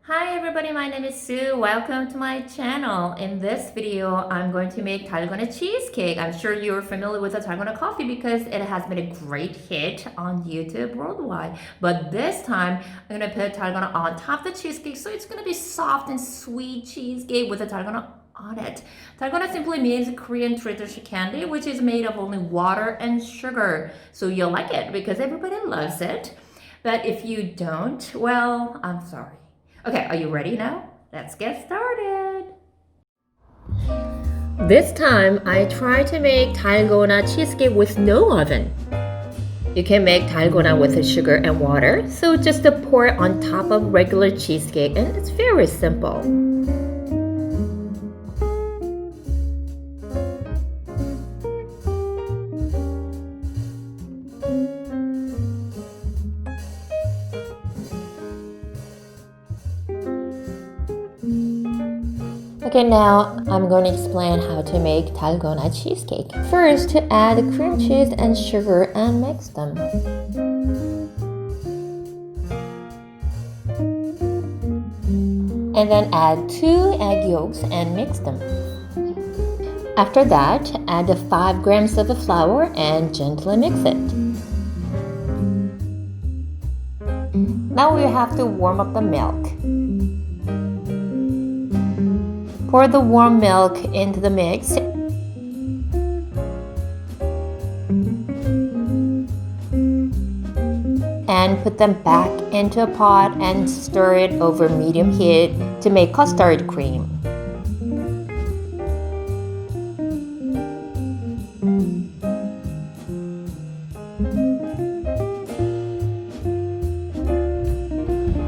Hi everybody, my name is Sue. Welcome to my channel. In this video, I'm going to make Dalgona cheesecake. I'm sure you're familiar with the Dalgona coffee because it has been a great hit on YouTube worldwide. But this time, I'm going to put Dalgona on top of the cheesecake so it's going to be soft and sweet cheesecake with the Dalgona on it. Dalgona simply means Korean traditional candy, which is made of only water and sugar. So you'll like it because everybody loves it. But if you don't, well, I'm sorry. Okay, are you ready now? Let's get started. This time, I tried to make Dalgona cheesecake with no oven. You can make Dalgona with sugar and water, so just pour it on top of regular cheesecake, and it's very simple. Okay, now I'm going to explain how to make Dalgona cheesecake. First, add cream cheese and sugar and mix them. And then add 2 egg yolks and mix them. After that, add 5 grams of flour and gently mix it. Now we have to warm up the milk. Pour the warm milk into the mix and put them back into a pot and stir it over medium heat to make custard cream.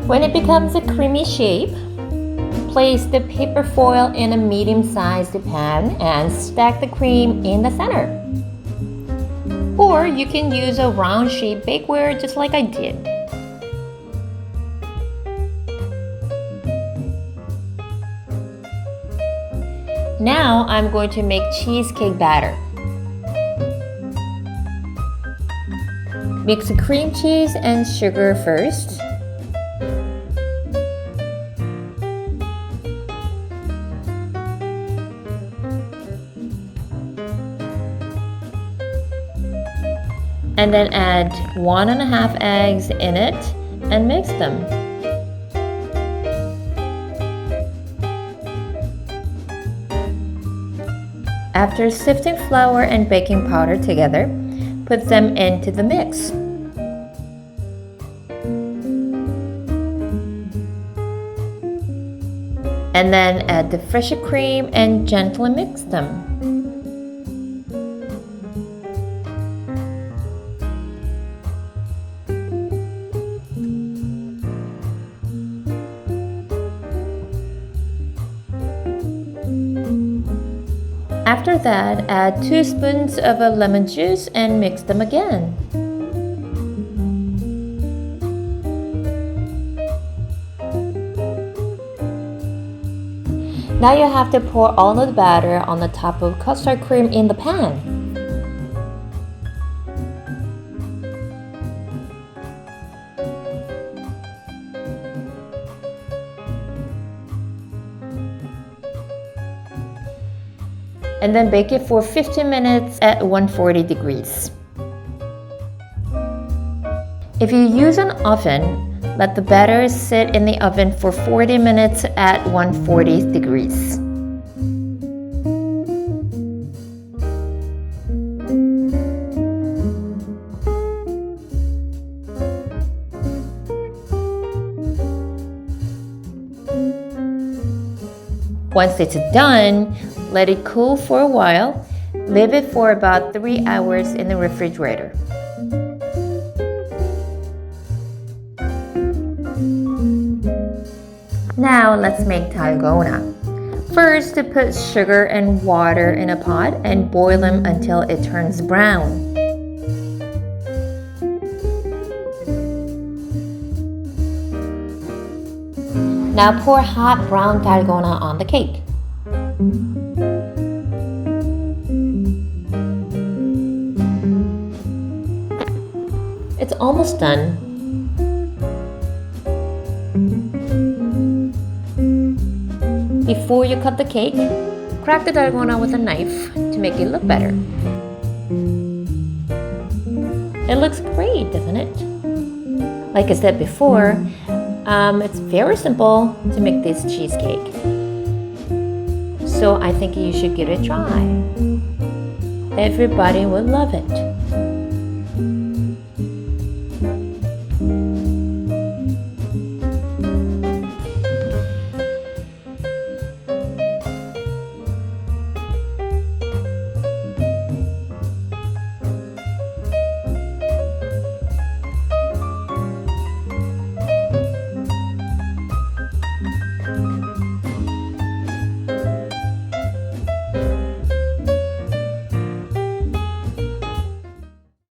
When it becomes a creamy shape, place the paper foil in a medium-sized pan and stack the cream in the center. Or you can use a round-shaped bakeware just like I did. Now I'm going to make cheesecake batter. Mix the cream cheese and sugar first. And then add 1.5 eggs in it and mix them. After sifting flour and baking powder together, put them into the mix. And then add the fresh cream and gently mix them. After that, add 2 spoons of lemon juice and mix them again. Now you have to pour all of the batter on the top of custard cream in the pan. And then bake it for 15 minutes at 140 degrees. If you use an oven, let the batter sit in the oven for 40 minutes at 140 degrees. Once it's done, let it cool for a while. Leave it for about 3 hours in the refrigerator. Now let's make Dalgona. First, put sugar and water in a pot and boil them until it turns brown. Now pour hot brown Dalgona on the cake. It's almost done. Before you cut the cake, crack the dalgona with a knife to make it look better. It looks great, doesn't it? Like I said before, it's very simple to make this cheesecake. So I think you should give it a try. Everybody will love it.